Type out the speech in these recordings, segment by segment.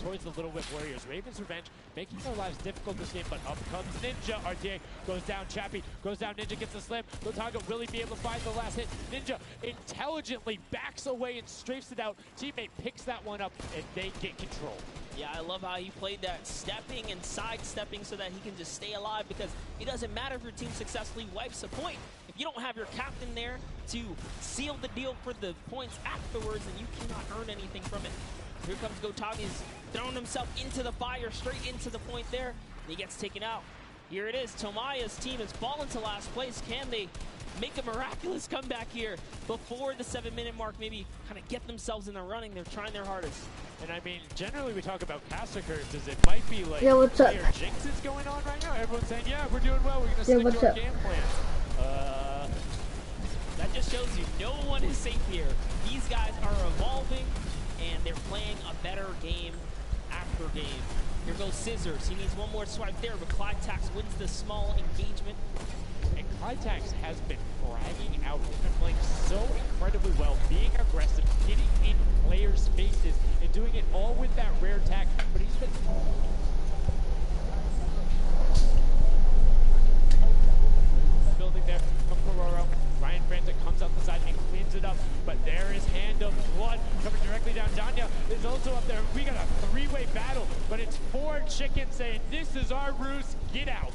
towards the Little Whip Warriors. Raven's Revenge making their lives difficult this game, but up comes Ninja. RTA goes down, Chappie goes down, Ninja gets the slam. Gotaga will he be able to find the last hit? Ninja intelligently backs away and strafes it out. Teammate picks that one up, and they get control. Yeah, I love how he played that stepping and sidestepping so that he can just stay alive, because it doesn't matter if your team successfully wipes a point. If you don't have your captain there to seal the deal for the points afterwards, then you cannot earn anything from it. Here comes Gotaga. He's thrown himself into the fire, straight into the point there, and he gets taken out. Here it is. Tomaya's team has fallen to last place. Can they make a miraculous comeback here before the 7-minute mark? Maybe kind of get themselves in the running. They're trying their hardest. And I mean, generally we talk about caster curses. It might be like player jinxes going on right now. Everyone's saying, yeah, we're doing well. We're going to stick to our game plan. That just shows you no one is safe here. These guys are evolving, and they're playing a better game after game. Here goes Scissors. He needs one more swipe there, but Clytax wins the small engagement. And Clytax has been bragging out. He's been playing so incredibly well, being aggressive, getting in players' faces, and doing it all with that rare tag. But he's been building there from Cororo. Ryan Frantic comes up the side and cleans it up. But there is Hand of Blood coming directly down. Danya is also up there. We got a three-way battle, but it's 4 chickens saying, this is our roost, get out.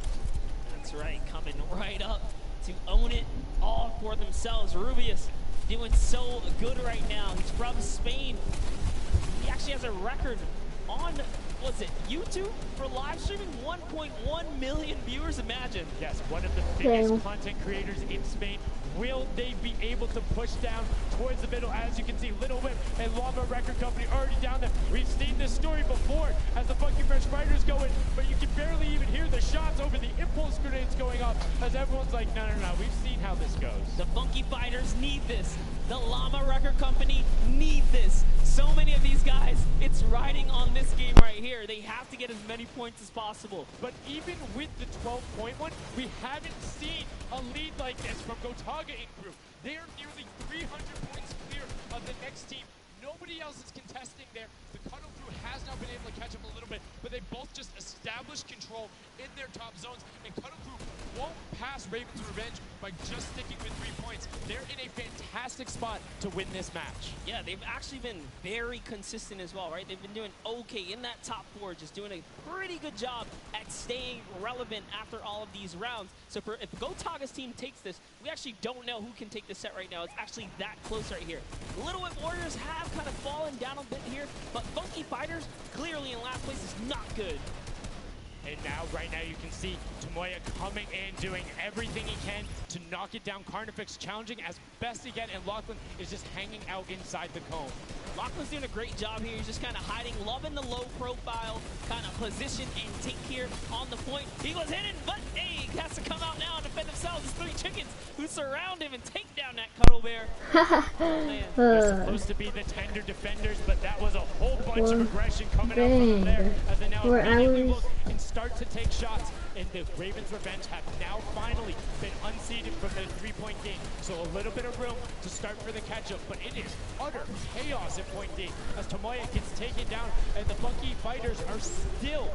That's right, coming right up to own it all for themselves. Rubius doing so good right now. He's from Spain. He actually has a record on, was it YouTube for live streaming? 1.1 million viewers, imagine. Yes, one of the biggest content creators in Spain. Will they be able to push down towards the middle? As you can see, Little Whip and Lava Record Company already down there. We've seen this story before as the Funky Fresh Fighters go in, but you can barely even hear the shots over the impulse grenades going up as everyone's like, no, we've seen how this goes. The Funky Fighters need this. The Llama Record Company need this. So many of these guys, it's riding on this game right here. They have to get as many points as possible. But even with the 12-point one, we haven't seen a lead like this from Gotaga in group. They are nearly 300 points clear of the next team. Nobody else is contesting there. The Cuddle Crew has now been able to catch up a little bit, but they both just established control in their top zones, and Cuddle Crew won't pass Raven's Revenge by just sticking with 3 points. They're in a fantastic spot to win this match. Yeah, they've actually been very consistent as well, right? They've been doing okay in that top 4, just doing a pretty good job at staying relevant after all of these rounds. So if Gotaga's team takes this, we actually don't know who can take this set right now. It's actually that close right here. Little Whip Warriors have kind of fallen down a bit here, but Funky Fighters clearly in last place is not good. And now, right now, you can see Tomoya coming in, doing everything he can to knock it down. Carnifex challenging as best he can, and Lachlan is just hanging out inside the cone. Lachlan's doing a great job here. He's just kind of hiding, loving the low profile kind of position and take here on the point. He goes hidden, but hey, he has to come out now and defend themselves. It's 3 chickens who surround him and take down that Cuddle Bear. Oh, man. They're supposed to be the tender defenders, but that was a whole bunch of aggression coming out from there as they now immediately look and start to take shots. And the Ravens Revenge have now finally been unseated from the 3-point game. So a little bit of room to start for the catch-up, but it is utter chaos at point D as Tomoya gets taken down, and the Funky Fighters are still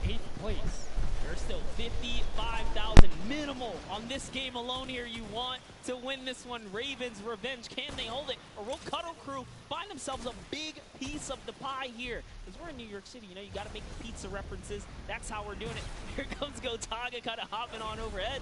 in 8th place. There's still 55,000 minimal on this game alone here. You want to win this one. Ravens Revenge, can they hold it? Or will Cuddle Crew find themselves a big piece of the pie here? Because we're in New York City, you know, you got to make pizza references. That's how we're doing it. Here comes Gotaga kind of hopping on overhead.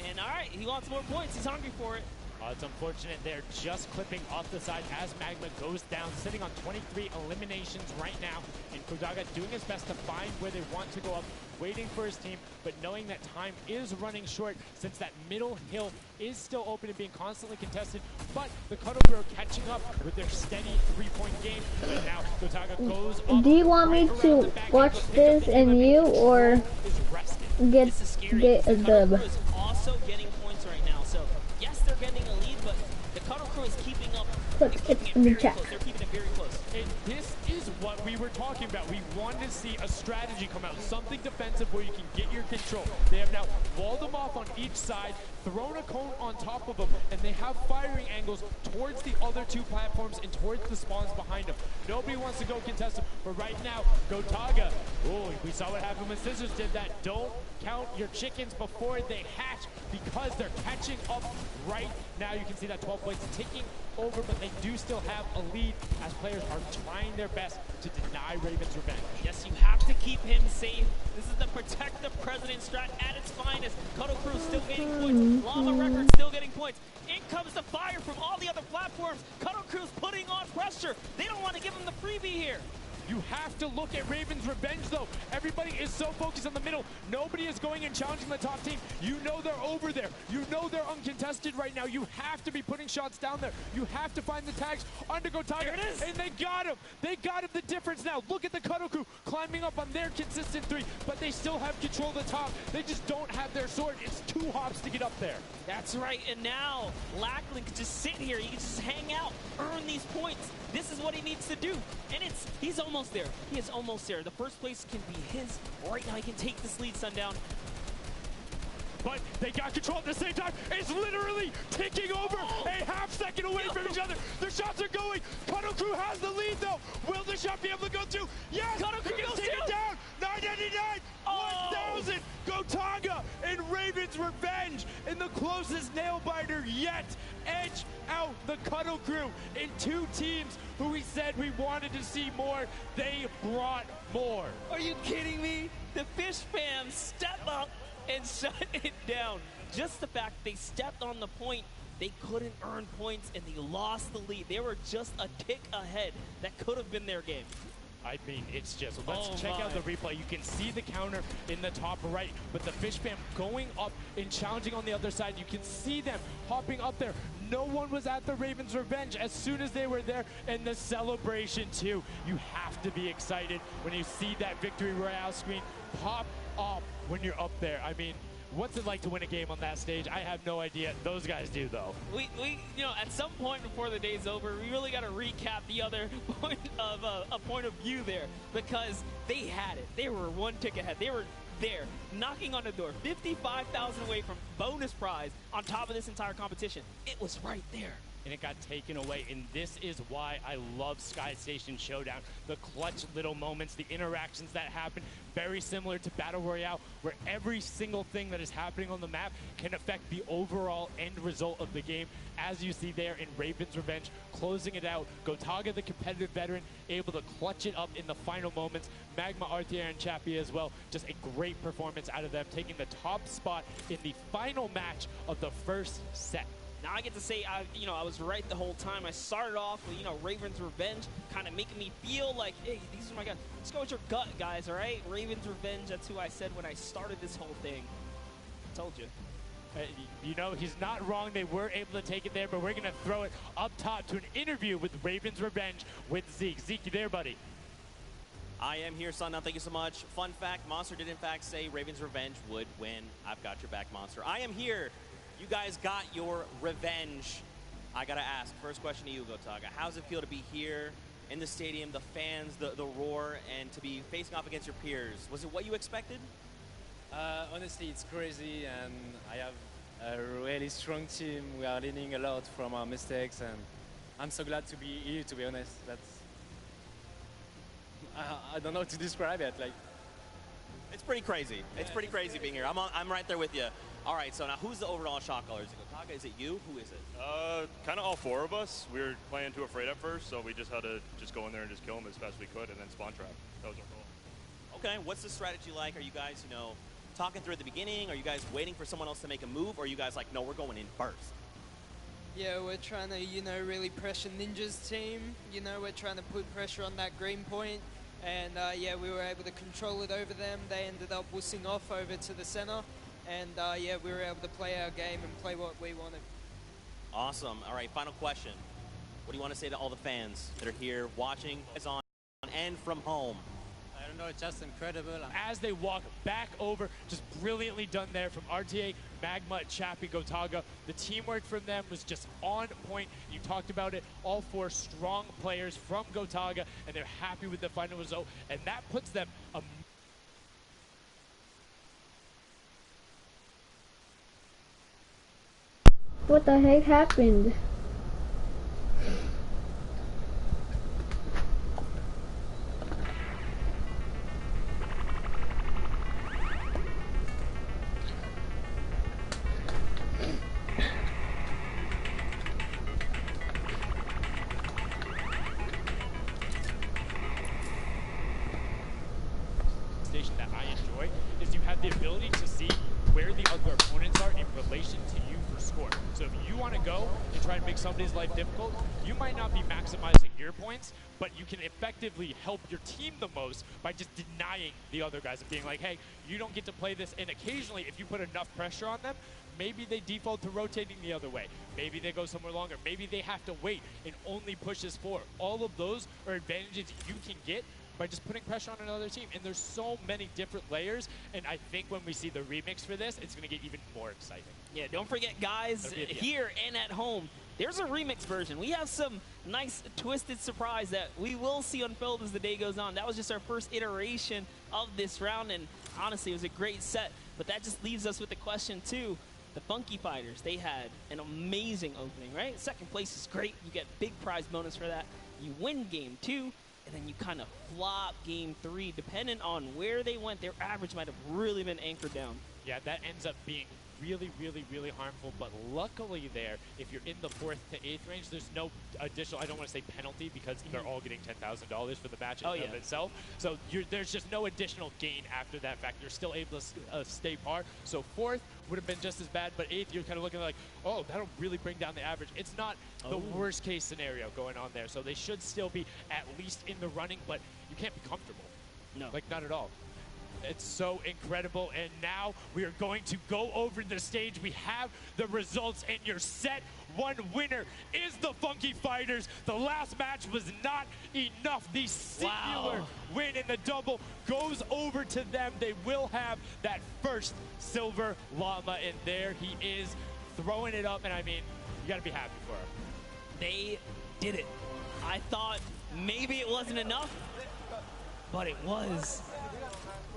And all right, he wants more points. He's hungry for it. It's unfortunate they're just clipping off the side as Magma goes down, sitting on 23 eliminations right now. And Kodaga doing his best to find where they want to go up, waiting for his team, but knowing that time is running short since that middle hill is still open and being constantly contested. But the Cuddle Crew are catching up with their steady 3-point game. And now Kodaga goes up. Do you want me to watch this and you, or get a dub? Also getting points right now, so yes, they're getting a lead, but the Cuddle Crew is keeping up. Put it in the chat. They're keeping it very close. And this is what we were talking talking about. We wanted to see a strategy come out, something defensive where you can get your control. They have now walled them off on each side, thrown a cone on top of them, and they have firing angles towards the other two platforms and towards the spawns behind them. Nobody wants to go contest them, but right now, Gotaga, oh, we saw what happened when Scissors did that. Don't count your chickens before they hatch because they're catching up right now. You can see that 12 points ticking over, but they do still have a lead as players are trying their best to deny Raven's revenge. Yes, you have to keep him safe. This is the protect the president strat at its finest. Kodo Crew still getting points. Llama Records still getting points. In comes the fire from all the other platforms. Kodo Crew's putting on pressure. They don't want to give him the freebie here. You have to look at Raven's revenge, though. Everybody is so focused on the middle. Nobody is going and challenging the top team. You know they're over there. You know they're uncontested right now. You have to be putting shots down there. You have to find the tags under Gotaga. There it is. And they got him. They got him the difference now. Look at the Kodo Crew climbing up on their consistent three, but they still have control of the top. They just don't have their sword. It's 2 hops to get up there. That's right, and now Lackland can just sit here. He can just hang out, earn these points. This is what he needs to do, and he's almost there. He is almost there. The first place can be his. Right now, he can take this lead, Sundown. But they got control at the same time. It's literally ticking over a half second away from each other. The shots are going. Kodo Crew has the lead, though. Will the shot be able to go through? Yes! Kodo Crew He goes can take it through. down. 999, 1,000. Gotaga and Raven's revenge in the closest nail biter yet. Edge out the Kodo Crew in 2 teams who we said we wanted to see more. They brought more. Are you kidding me? The Fish fam step up and shut it down. Just the fact they stepped on the point, they couldn't earn points and they lost the lead. They were just a tick ahead. That could have been their game. I mean, it's just, let's check out the replay. You can see the counter in the top right, but the Fish fam going up and challenging on the other side. You can see them hopping up there. No one was at the Ravens' revenge as soon as they were there, and the celebration too. You have to be excited when you see that victory royale screen pop up when you're up there. I mean, what's it like to win a game on that stage? I have no idea. Those guys do, though. We you know, at some point before the day's over, we really got to recap the other point of a point of view there, because they had it. They were 1 tick ahead. They were there, knocking on the door, 55,000 away from bonus prize on top of this entire competition. It was right there. And it got taken away, and this is why I love Sky Station Showdown. The clutch little moments, the interactions that happen, very similar to Battle Royale, where every single thing that is happening on the map can affect the overall end result of the game, as you see there in Raven's Revenge, closing it out. Gotaga, the competitive veteran, able to clutch it up in the final moments. Magma, Artier, and Chappie as well. Just a great performance out of them, taking the top spot in the final match of the first set. Now I get to say, I was right the whole time. I started off with, Raven's Revenge, kind of making me feel like, hey, these are my guys. Let's go with your gut, guys, all right? Raven's Revenge, that's who I said when I started this whole thing. I told you. He's not wrong. They were able to take it there, but we're going to throw it up top to an interview with Raven's Revenge with Zeke. Zeke, you there, buddy? I am here, Sundown. Thank you so much. Fun fact, Monster did in fact say Raven's Revenge would win. I've got your back, Monster. I am here. You guys got your revenge. I gotta ask, first question to you, Gotaga. How does it feel to be here in the stadium, the fans, the roar, and to be facing off against your peers? Was it what you expected? Honestly, it's crazy, and I have a really strong team. We are learning a lot from our mistakes, and I'm so glad to be here, to be honest. I don't know how to describe it. It's pretty crazy. It's pretty crazy being here. I'm right there with you. All right, so now who's the overall shot caller? Is it Gotaga? Is it you? Who is it? Kind of all 4 of us. We were playing too afraid at first, so we just had to go in there and just kill them as fast as we could, and then spawn trap. That was our goal. Okay, what's the strategy like? Are you guys, talking through at the beginning? Are you guys waiting for someone else to make a move? Or are you guys like, no, we're going in first? Yeah, we're trying to, really pressure Ninja's team. We're trying to put pressure on that green point. And yeah, we were able to control it over them. They ended up wussing off over to the center. And yeah, we were able to play our game and play what we wanted. Awesome. All right, final question. What do you want to say to all the fans that are here watching on and from home? I No, it's just incredible. As they walk back over, just brilliantly done there from RTA, Magma, Chappie, Gotaga. The teamwork from them was just on point. You talked about it, all 4 strong players from Gotaga, and they're happy with the final result, and that puts them What the heck happened? station that I enjoy is you have the ability to see where the other opponents are in relation to you for score. So if you want to go and try and make somebody's life difficult, you might not be maximizing your points, but you can effectively help your team the most by just denying the other guys and being like, hey, you don't get to play this. And occasionally, if you put enough pressure on them, maybe they default to rotating the other way. Maybe they go somewhere longer. Maybe they have to wait and only push as 4. All of those are advantages you can get by just putting pressure on another team. And there's so many different layers, and I think when we see the remix for this, it's going to get even more exciting. Yeah, don't forget, guys, here and at home, there's a remix version. We have some nice twisted surprise that we will see unfold as the day goes on. That was just our first iteration of this round, and honestly, it was a great set. But that just leaves us with the question, too. The Funky Fighters, they had an amazing opening, right? Second place is great. You get big prize bonus for that. You win game 2. And then you kind of flop game 3. Depending on where they went, their average might have really been anchored down. Yeah, that ends up being really, really, really harmful. But luckily there, if you're in the 4th to 8th range, there's no additional, I don't want to say penalty, because they're all getting $10,000 for the match in of itself. So there's just no additional gain after that fact. You're still able to stay par. So 4th would have been just as bad, but 8th, you're kind of looking like, oh, that'll really bring down the average. It's not the worst case scenario going on there. So they should still be at least in the running, but you can't be comfortable. No. Like, not at all. It's so incredible, and now we are going to go over the stage. We have the results, and your set 1 winner is the Funky Fighters. The last match was not enough. The singular win in the double goes over to them. They will have that first silver llama, and there he is throwing it up, and I mean, you got to be happy for him. They did it. I thought maybe it wasn't enough, but it was.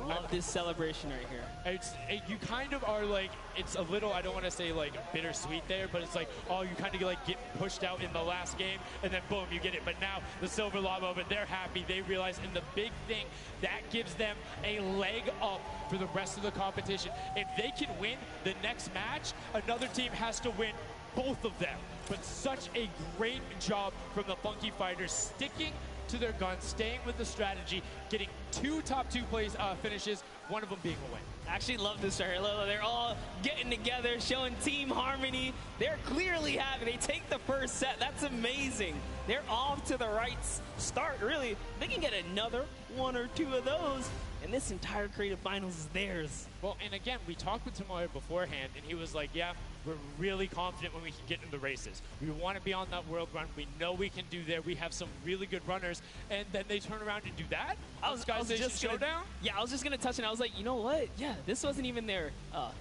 Love this celebration right here. You kind of are like, it's a little, I don't want to say like bittersweet there, but it's like, oh, you kind of like get pushed out in the last game, and then boom, you get it. But now the silver llama, but they're happy. They realize, and the big thing, that gives them a leg up for the rest of the competition. If they can win the next match, another team has to win both of them. But such a great job from the Funky Fighters, sticking to their guns, staying with the strategy, getting 2 top 2 plays finishes, one of them being a win. I actually love this right here. They're all getting together, showing team harmony. They're clearly happy. They take the first set. That's amazing. They're off to the right start, really. They can get another 1 or 2 of those, and this entire creative finals is theirs. Well, and again, we talked with Tomoya beforehand, and he was like, yeah, we're really confident when we can get into the races. We want to be on that world run. We know we can do there. We have some really good runners, and then they turn around and do that? I was just Showdown? I was just going to touch, and I was like, you know what? Yeah, this wasn't even their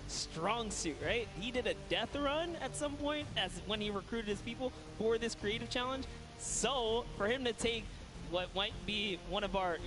strong suit, right? He did a death run at some point when he recruited his people for this creative challenge. So for him to take what might be one of our,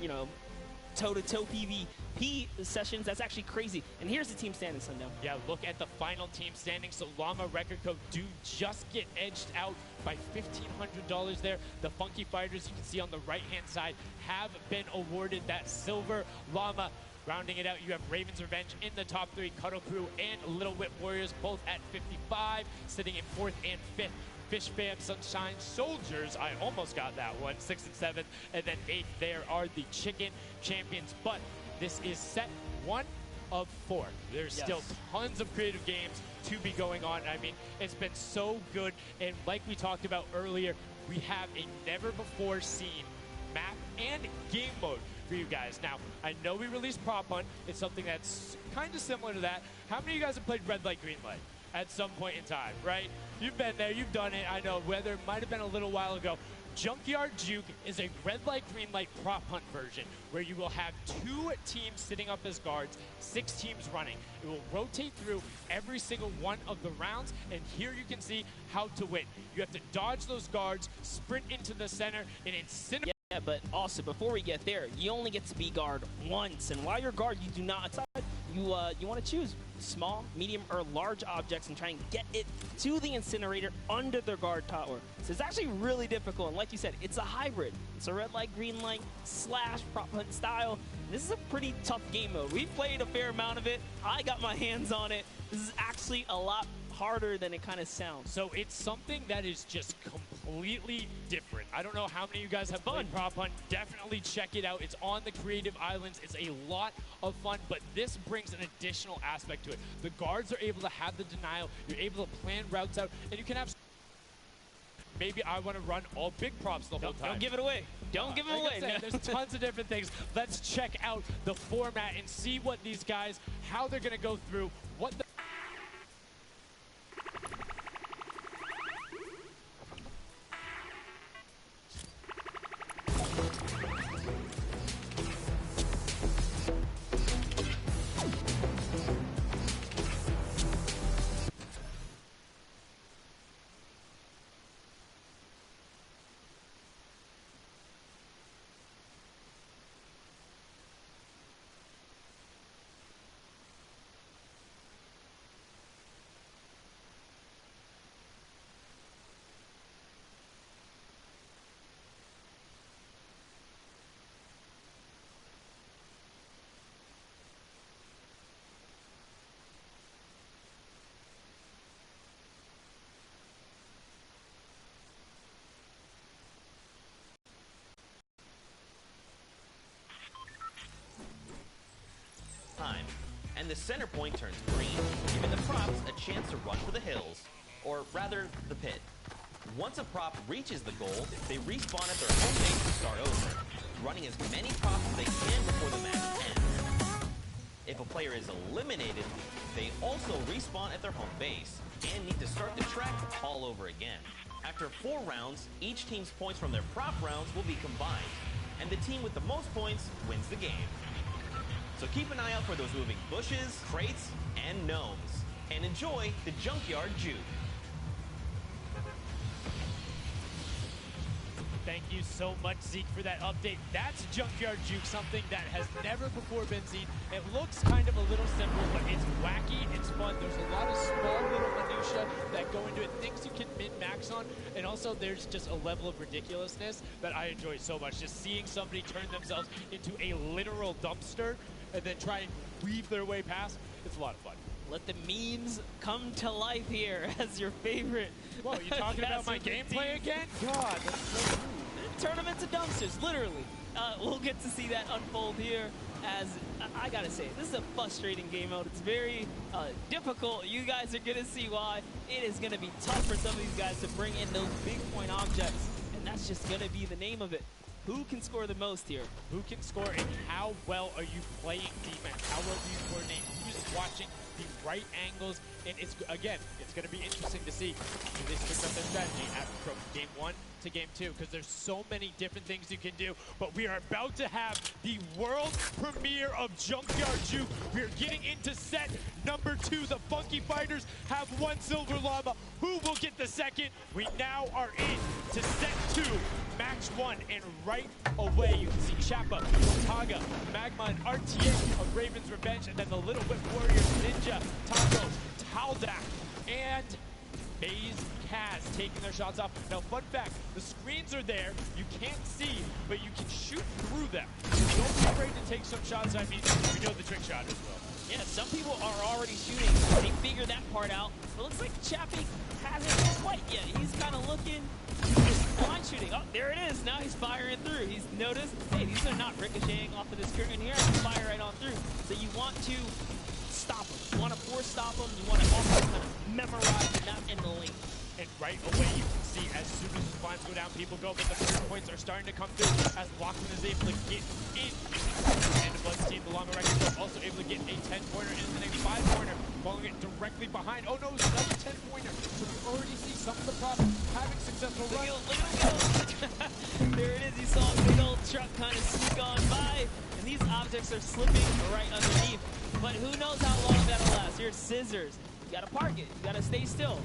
toe-to-toe PvP sessions, that's actually crazy. And here's the team standings, Sundown. Yeah, look at the final team standings. So Llama Record Code do just get edged out by $1,500 there. The Funky Fighters, you can see on the right-hand side, have been awarded that silver llama. Rounding it out, you have Raven's Revenge in the top 3, Cuddle Crew and Little Whip Warriors both at 55, sitting in 4th and 5th. Fish Fam, Sunshine Soldiers, I almost got that one, 6th and 7th, and then 8th there are the Chicken Champions. But this is set 1 of 4. There's still tons of creative games to be going on. I mean, it's been so good, and like we talked about earlier, we have a never-before-seen map and game mode for you guys. Now, I know we released Prop Hunt. It's something that's kind of similar to that. How many of you guys have played Red Light, Green Light at some point in time, right? You've been there, you've done it. I know, whether it might have been a little while ago. Junkyard Juke is a red light, green light prop hunt version where you will have 2 teams sitting up as guards, 6 teams running. It will rotate through every single one of the rounds, and here you can see how to win. You have to dodge those guards, sprint into the center, and incinerate. Yeah, but also before we get there, you only get to be guard once, and while you're guard, you do not decide. You want to choose small, medium, or large objects and try and get it to the incinerator under the guard tower. So it's actually really difficult, and like you said, it's a hybrid. It's a red light, green light / prop hunt style. This is a pretty tough game mode. We've played a fair amount of it. I got my hands on it. This is actually a lot harder than it kind of sounds. So it's something that is just completely different. I don't know how many of you guys have played Prop Hunt. Definitely check it out. It's on the Creative Islands. It's a lot of fun, but this brings an additional aspect to it. The guards are able to have the denial. You're able to plan routes out, and you can have... Maybe I want to run all big props the whole time. Don't give it away. Don't give it away. Said, there's tons of different things. Let's check out the format and see what these guys, how they're going to go through, what the... And the center point turns green, giving the props a chance to run for the hills, or rather, the pit. Once a prop reaches the goal, they respawn at their home base to start over, running as many props as they can before the match ends. If a player is eliminated, they also respawn at their home base, and need to start the track all over again. After 4 rounds, each team's points from their prop rounds will be combined, and the team with the most points wins the game. So keep an eye out for those moving bushes, crates, and gnomes. And enjoy the Junkyard Juke. Thank you so much, Zeke, for that update. That's Junkyard Juke, something that has never before been seen. It looks kind of a little simple, but it's wacky, it's fun. There's a lot of small little minutia that go into it, things you can min-max on, and also there's just a level of ridiculousness that I enjoy so much. Just seeing somebody turn themselves into a literal dumpster and then try and weave their way past, it's a lot of fun. Let the memes come to life here as your favorite. Whoa, you talking about my gameplay again? God, that's so rude. Tournaments of dumpsters, literally. We'll get to see that unfold here as, I gotta say, this is a frustrating game mode. It's very difficult. You guys are gonna see why. It is gonna be tough for some of these guys to bring in those big point objects, and that's just gonna be the name of it. Who can score the most here? Who can score, and how well are you playing defense? How well do you coordinate? Who's watching the right angles? And it's, again, it's going to be interesting to see if they switch up their strategy from game 1 to game 2, because there's so many different things you can do. But we are about to have the world premiere of Junkyard Juke. We are getting into set number 2. The Funky Fighters have 1 silver llama. Who will get the second? We now are in to set 2. Match 1, and right away you can see Chappa, Taga, Magma, and RTA of Raven's Revenge, and then the Little Whip Warriors, Ninja, Tacos, Taldak, and FaZe Kaz taking their shots off. Now, fun fact, the screens are there, you can't see, but you can shoot through them. Don't be afraid to take some shots. I mean, we know the trick shot as well. Yeah, some people are already shooting. They figure that part out. It looks like Chappie hasn't quite yet. He's kind of looking, blind shooting. Oh, there it is. Now he's firing through. He's noticed, hey, these are not ricocheting off of this curtain here. I can fire right on through. So you want to stop them. You want to force stop them. You want to also kind of memorize the map in the lane. And right away you can see as soon as the spawns go down, people go, but the first points are starting to come through as Lockman is able to get in. And the Bloods team, the Llama Records, are also able to get a 10-pointer and then a 5-pointer, following it directly behind. Oh no, it's another 10-pointer. So we already see some of the props having successful runs. objects are slipping right underneath. But who knows how long that'll last. Here's Scissors. You gotta park it. You gotta stay still.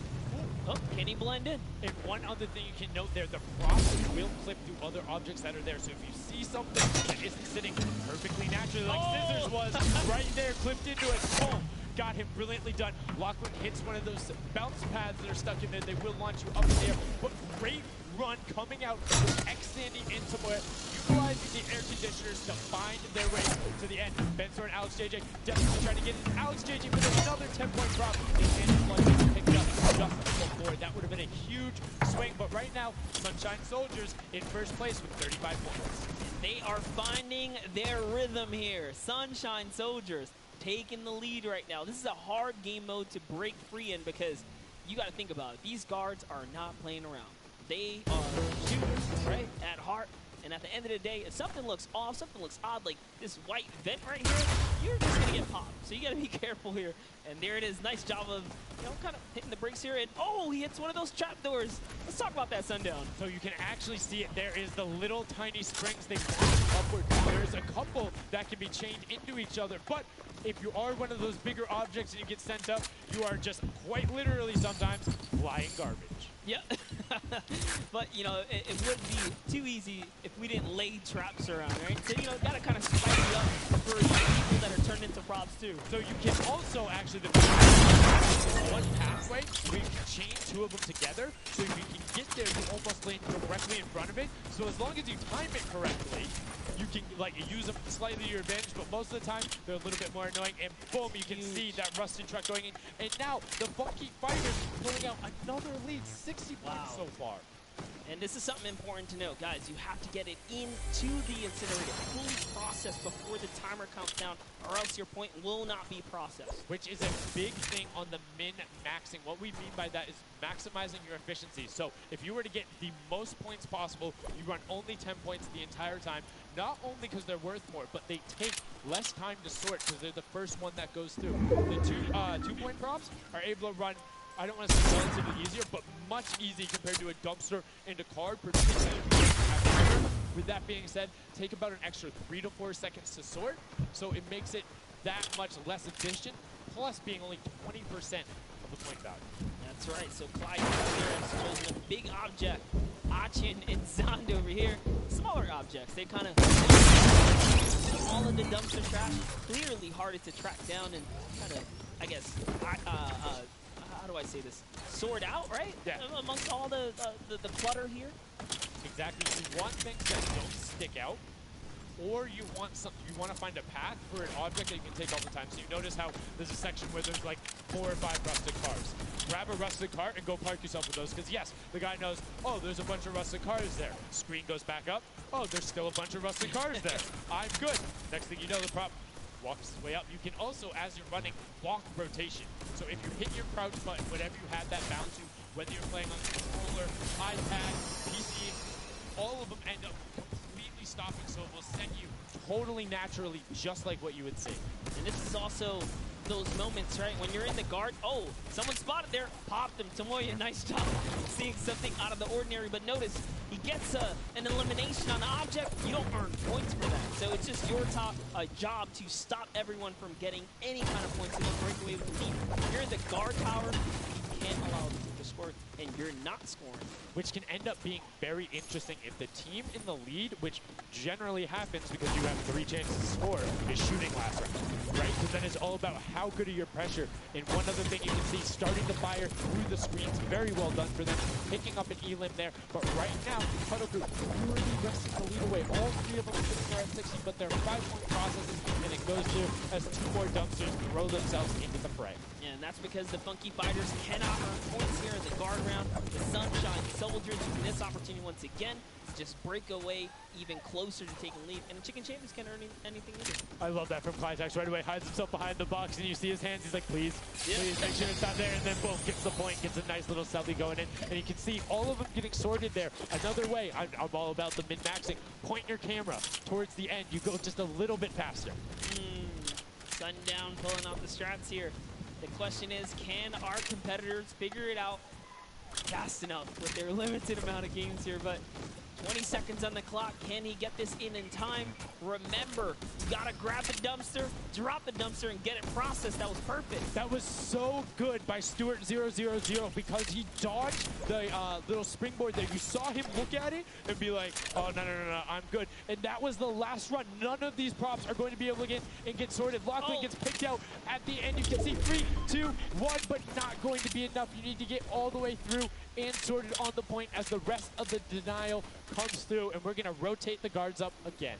Oh, can he blend in? And one other thing you can note there, the props will clip through other objects that are there. So if you see something that isn't sitting perfectly naturally like Scissors was, right there, clipped into it, boom. Got him brilliantly done. Lachlan hits one of those bounce pads that are stuck in there. They will launch you up in the air. But great run coming out with X-Sandy into it, utilizing the air conditioners to find their way to the end. Bensor and Alex JJ definitely trying to get it. Alex JJ with another 10-point drop. And picked up just before. That would have been a huge swing. But right now, Sunshine Soldiers in first place with 35 points. They are finding their rhythm here. Sunshine Soldiers taking the lead right now. This is a hard game mode to break free in because you got to think about it. These guards are not playing around. They are shooters, right, at heart. And at the end of the day, if something looks off, something looks odd, like this white vent right here, you're just going to get popped. So you got to be careful here. And there it is. Nice job of, you know, kind of hitting the brakes here. And, oh, he hits one of those trap doors. Let's talk about that, Sundown. So you can actually see it. There is the little tiny springs. They push upward. There's a couple that can be chained into each other. But if you are one of those bigger objects and you get sent up, you are just quite literally sometimes flying garbage. Yeah. But, you know, it would be too easy if we didn't lay traps around, right? So, you know, got to kind of spice it up for people that are turned into props, too. So you can also actually, one pathway where you can chain two of them together. So if you can get there, you almost land directly in front of it. So as long as you time it correctly, you can like use them slightly to your advantage, but most of the time they're a little bit more annoying. And boom, you can see that rusted truck going in. And now the Funky Fighters pulling out another lead, 60 points so far. And this is something important to know, guys. You have to get it into the incinerator, fully processed before the timer counts down, or else your point will not be processed. Which is a big thing on the min-maxing. What we mean by that is maximizing your efficiency. So if you were to get the most points possible, you run only 10 points the entire time. Not only because they're worth more, but they take less time to sort because they're the first one that goes through. The two-point props are able to run, I don't want to say relatively easier, but much easier compared to a dumpster and a card, particularly if you have a. With that being said, take about an extra 3 to 4 seconds to sort, so it makes it that much less efficient, plus being only 20% of the point value. That's right, so Clyde here is chosen a big object. Achin and Zond over here, smaller objects. They kind of all of the dumpster trash, clearly harder to track down and kind of, I guess, how do I say this? Sort out, right? Yeah. Amongst all the clutter here. Exactly. You want things that don't stick out, or you want to find a path for an object that you can take all the time. So you notice how there's a section where there's like 4 or 5 rusted cars. Grab a rusted car and go park yourself with those, because yes, the guy knows, oh, there's a bunch of rusted cars there. Screen goes back up. Oh, there's still a bunch of rusted cars there. I'm good. Next thing you know, the prop walks his way up. You can also, as you're running, block rotation. So if you hit your crouch button, whatever you have that bound to, whether you're playing on the controller, iPad, PC, all of them end up completely stopping, so it will send you totally naturally, just like what you would see. And this is also those moments, right, when you're in the guard, oh, someone spotted there, popped him. Tomoya, nice job seeing something out of the ordinary, but notice, he gets an elimination on the object. You don't earn points for that, so it's just your job to stop everyone from getting any kind of points and then break away with the lead. If you're in the guard tower, you can't allow them to score, and you're not scoring. Which can end up being very interesting if the team in the lead, which generally happens because you have 3 chances to score, is shooting last round, right? Because then it's all about how good are your pressure. And one other thing you can see, starting to fire through the screens, very well done for them, picking up an elim there. But right now, Huddle Group really wresting the lead away. All 3 of them sitting there at 60, but they're 5-point processes, and it goes through as 2 more dumpsters throw themselves into the fray. Yeah, and that's because the Funky Fighters cannot earn points here in the guard round. The Sunshine Soldiers using this opportunity once again to just break away even closer to taking lead. And the Chicken Champions can't earn anything either. I love that from Clytax. Right away, hides himself behind the box, and you see his hands. He's like, please, please make sure it's not there. And then boom, gets the point, gets a nice little selfie going in. And you can see all of them getting sorted there. Another way, I'm all about the min-maxing. Point your camera towards the end. You go just a little bit faster. Sundown pulling off the strats here. The question is, can our competitors figure it out fast enough with their limited amount of games here? But 20 seconds on the clock. Can he get this in time? Remember, you gotta grab the dumpster, drop the dumpster, and get it processed. That was perfect. That was so good by Stuart000 because he dodged the little springboard there. You saw him look at it and be like, oh, no, I'm good. And that was the last run. None of these props are going to be able to get sorted. Lockley gets picked out at the end. You can see 3, 2, 1, but not going to be enough. You need to get all the way through and sorted on the point as the rest of the denial comes through, and we're going to rotate the guards up again.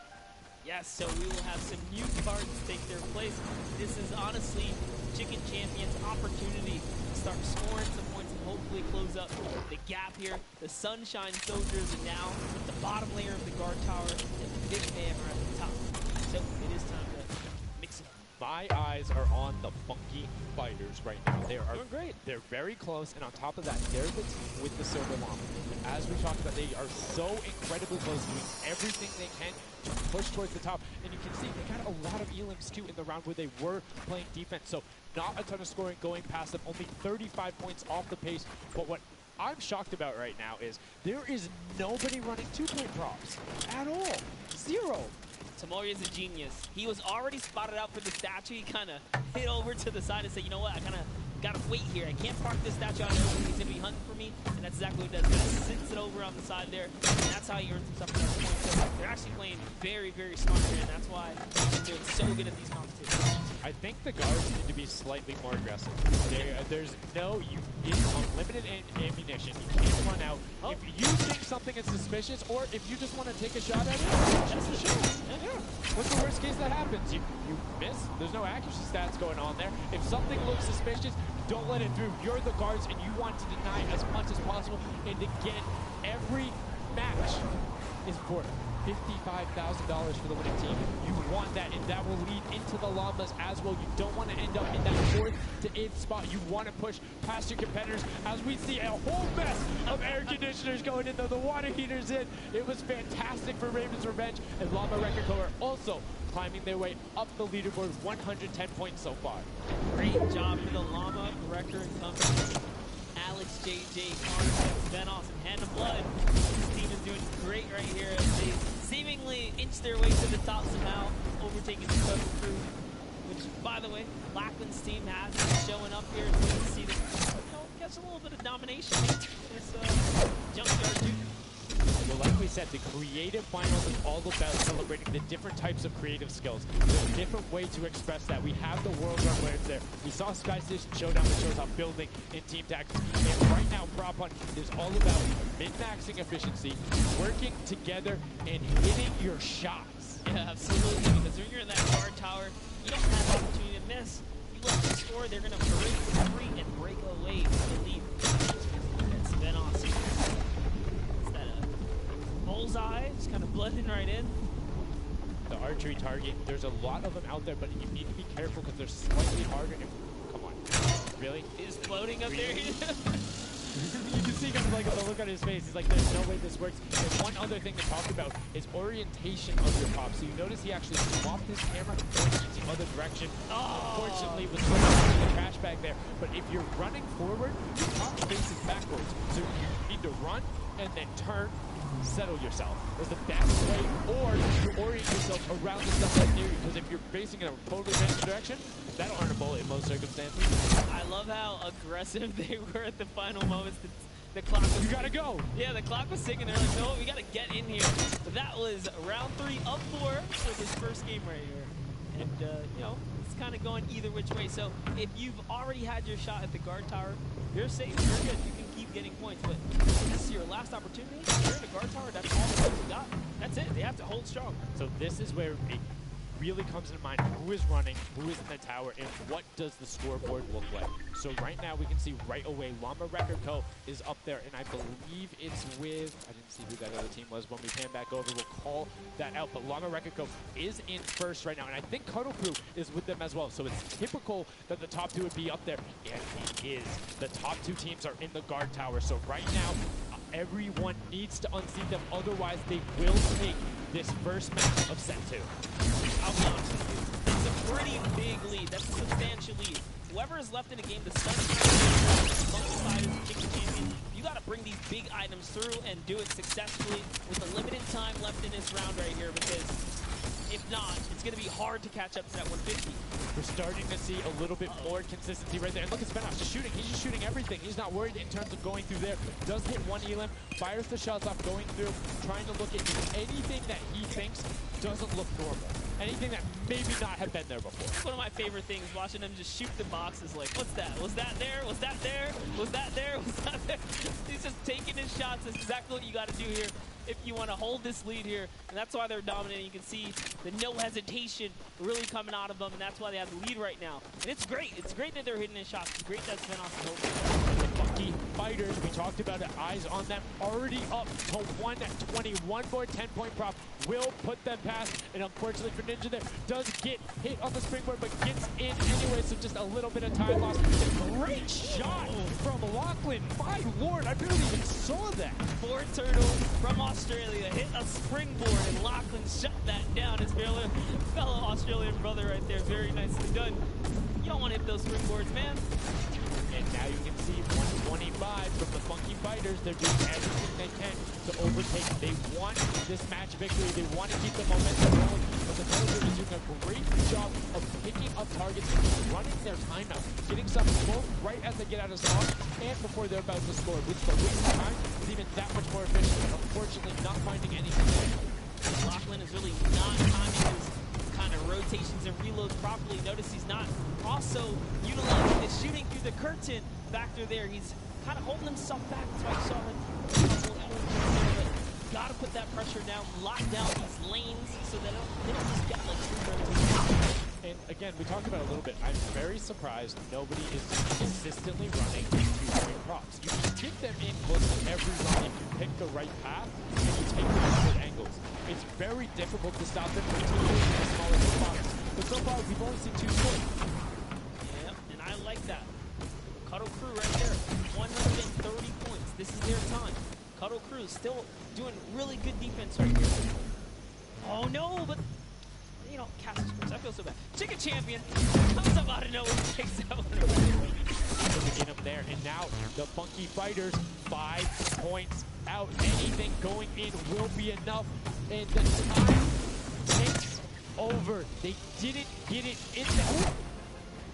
Yes, so we will have some new cards take their place. This is honestly Chicken Champion's opportunity to start scoring some points and hopefully close up the gap here. The Sunshine Soldiers are now at the bottom layer of the guard tower, and the Big Man are at the top. So it is time to mix it up. My eyes are on the Funky Fighters right now. They are doing great. They're very close, and on top of that, they're the team with the Silver Llama. And as we talked about, they are so incredibly close, doing everything they can to push towards the top. And you can see they got a lot of elims too in the round where they were playing defense. So not a ton of scoring going past them, only 35 points off the pace. But what I'm shocked about right now is there is nobody running 2-point props at all. 0. Tamori is a genius. He was already spotted out for the statue. He kind of hit over to the side and said, you know what, I kind of got to wait here. I can't park this statue out there. He's going to be hunting for me. And that's exactly what he does. He sits it over on the side there. And that's how he earns himself another point. So they're actually playing very, very smart here. And that's why they're doing so good at these competitions. I think the guards need to be slightly more aggressive. There's no, you get unlimited ammunition. You can't run out. If you think something is suspicious, or if you just want to take a shot at it, just a shot. Yeah. What's the worst case that happens? You miss. There's no accuracy stats going on there. If something looks suspicious, don't let it through. You're the guards, and you want to deny as much as possible. And again, every match is for $55,000 for the winning team. You want that, and that will lead into the Llamas as well. You don't want to end up in that 4th to 8th spot. You want to push past your competitors as we see a whole mess of air conditioners going in, though the water heaters in. It was fantastic for Raven's Revenge, and Llama Record Co are also climbing their way up the leaderboard, 110 points so far. Great job for the Llama Record Company. Alex, JJ, Carson, Venos, and Hand of Blood. This team is doing great right here as they seemingly inch their way to the top somehow, overtaking the Total Crew. Which, by the way, Lackland's team has been showing up here. It's good to see them, catch a little bit of domination in this Junkyard Duke. Well, like we said, the creative finals is all about celebrating the different types of creative skills. There's a different way to express that. We have the World Run where it's there. We saw Sky Station Showdown, which shows off building in team tactics. And right now, Prop Hunt is all about min-maxing efficiency, working together, and hitting your shots. Yeah, absolutely. Because when you're in that guard tower, you don't have opportunity to miss. You let them score, they're going to break free and break away from the lead. That's Venos. Bullseye, just kind of blending right in. The archery target, there's a lot of them out there, but you need to be careful because they're slightly harder. Come on. Really? He's floating up there. You can see kind of like the look on his face. He's like, there's no way this works. And one other thing to talk about is orientation of your pop. So you notice he actually swapped his camera pointing the other direction. Unfortunately, was putting in the trash bag there. But if you're running forward, your pop faces backwards. So you need to run and then turn. Settle yourself is the best way, or you orient yourself around the stuff that's near you, because if you're facing in a totally random direction, that'll earn a bullet in most circumstances. I love how aggressive they were at the final moments. The clock was... You gotta go! Yeah, the clock was ticking. They're like, no, we gotta get in here. But that was round 3 of 4 for this first game right here. And, you know, it's kind of going either which way. So if you've already had your shot at the guard tower, you're safe, you're good. You can keep getting points, but this is your last opportunity. If you're in a guard tower, that's all the points you got. That's it. They have to hold strong. So this is where it really comes into mind who is running, who is in the tower, and what does the scoreboard look like. So right now we can see right away Llama Record Co. is up there, and I believe it's with, I didn't see who that other team was. When we pan back over, we'll call that out. But Llama Record Co. is in first right now, and I think Cuddle Crew is with them as well. So it's typical that the top 2 would be up there, and it is. The top 2 teams are in the guard tower. So right now, everyone needs to unseat them, otherwise they will take this first match of set 2. I'll be honest with you. It's a pretty big lead. That's a substantial lead. Whoever is left in the game, the Sunshine, Funky Fighters, Chicken Champion, you you got to bring these big items through and do it successfully with the limited time left in this round right here, because if not, it's going to be hard to catch up to that 150. We're starting to see a little bit more consistency right there. And look at Svenos just shooting. He's just shooting everything. He's not worried in terms of going through there. Does hit one elim, fires the shots off going through, trying to look at anything that he thinks doesn't look normal. Anything that maybe not have been there before. One of my favorite things, watching him just shoot the boxes like, what's that? Was that there? Was that there? Was that there? Was that there? He's just taking his shots. That's exactly what you got to do here if you want to hold this lead here. And that's why they're dominating. You can see the no hesitation really coming out of them, and that's why they have the lead right now. And it's great. It's great that they're hitting his shots. It's great that Svenos is holding. The Funky Fighters, we talked about it, eyes on them, already up to 120. One more 10-point prop will put them past, and unfortunately for Ninja there, does get hit on the springboard, but gets in anyway, so just a little bit of time lost. Great shot from Lachlan. My lord, I barely even saw that. 4 Turtle from Australia hit a springboard, and Lachlan shut that down. His fellow Australian brother right there. Very nicely done. You don't want to hit those springboards, man. And now you can see 125 from the Funky Fighters. They're doing everything they can to overtake. They want this match victory. They want to keep the momentum rolling. But the Toad is doing a great job of picking up targets and running their time out. Getting some both right as they get out of spawn and before they're about to score. Which the wasting time is even that much more efficient. And unfortunately not finding anything there. Lachlan is really not timing his kind of rotations and reloads properly. Notice he's not also utilizing the shooting through the curtain factor there. He's kind of holding himself back. That's why you saw him a couple elements there. But gotta put that pressure down, lock down these lanes so that they don't just get like 3 rotations. And again, we talked about it a little bit. I'm very surprised nobody is consistently running 2-point props. You can get them in close to every run if you pick the right path and you take them at good angles. It's very difficult to stop them, particularly in the smaller spots. But so far, we've only seen 2 points. Yep, and I like that. Cuddle Crew right there, 130 points. This is their time. Cuddle Crew still doing really good defense right here. Oh no, but you know, cast scores. I feel so bad. Chicken Champion comes up out of nowhere and takes that one away. Get him there, and now the Funky Fighters 5 points out. Anything going in will be enough, and the time takes over. They didn't get it in there.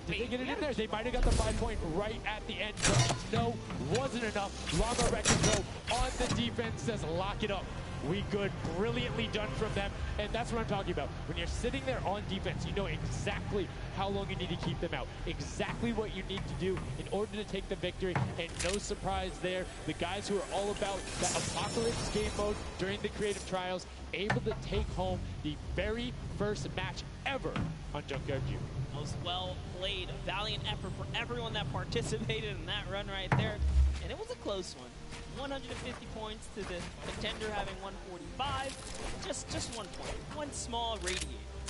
Did they get it in there? They might have got the 5-point right at the end, but no, wasn't enough. Llama Wreck Control on the defense says lock it up. We good, brilliantly done from them, and that's what I'm talking about. When you're sitting there on defense, you know exactly how long you need to keep them out, exactly what you need to do in order to take the victory, and no surprise there, the guys who are all about that Apocalypse game mode during the creative trials, able to take home the very first match ever on Junkyard View. Most well played, valiant effort for everyone that participated in that run right there, and it was a close one. 150 points to the contender having 145. Just 1 point. One small radiate.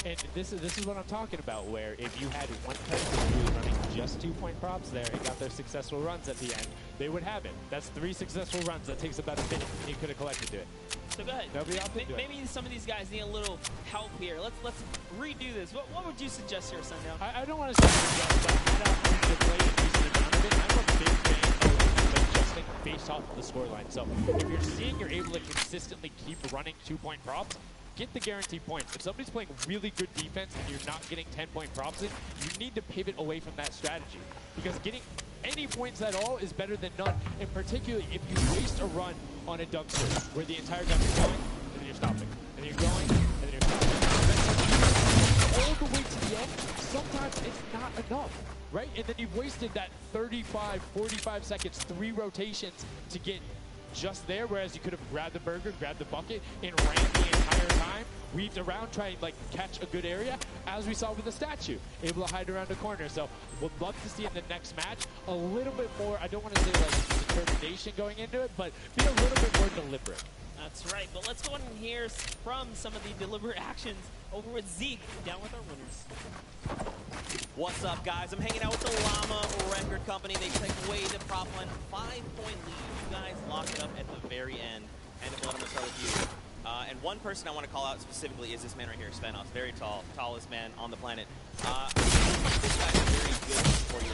And this is what I'm talking about, where if you had one person who was running just 2-point props there and got their successful runs at the end, they would have it. That's 3 successful runs. That takes about a minute. You could have collected to it. So go ahead. Maybe some of these guys need a little help here. Let's redo this. What would you suggest here, Sundown? I don't want to suggest, but I don't think the play a decent amount of it. I'm a big fan of adjusting based off of the scoreline. So if you're seeing you're able to consistently keep running 2-point props, get the guaranteed points. If somebody's playing really good defense and you're not getting 10-point props in, you need to pivot away from that strategy. Because getting any points at all is better than none. And particularly if you waste a run on a dumpster where the entire time you're going, and then you're stopping. And you're going, and then you're stopping. All the way to the end, sometimes it's not enough, right? And then you've wasted that 35, 45 seconds, 3 rotations to get just there, whereas you could have grabbed the burger, grabbed the bucket, and ran the entire time, weaved around, trying to like catch a good area, as we saw with the statue, able to hide around a corner. So would love to see in the next match a little bit more, I don't want to say like determination going into it, but be a little bit more deliberate. That's right, but let's go ahead and hear from some of the deliberate actions over with Zeke, down with our winners. What's up, guys? I'm hanging out with the Llama Record Company. They take away the prop one 5-point lead. You guys locked it up at the very end. And I'm going to start with you. And one person I want to call out specifically is this man right here, Svenos. Very tall, tallest man on the planet. This guy is very good for you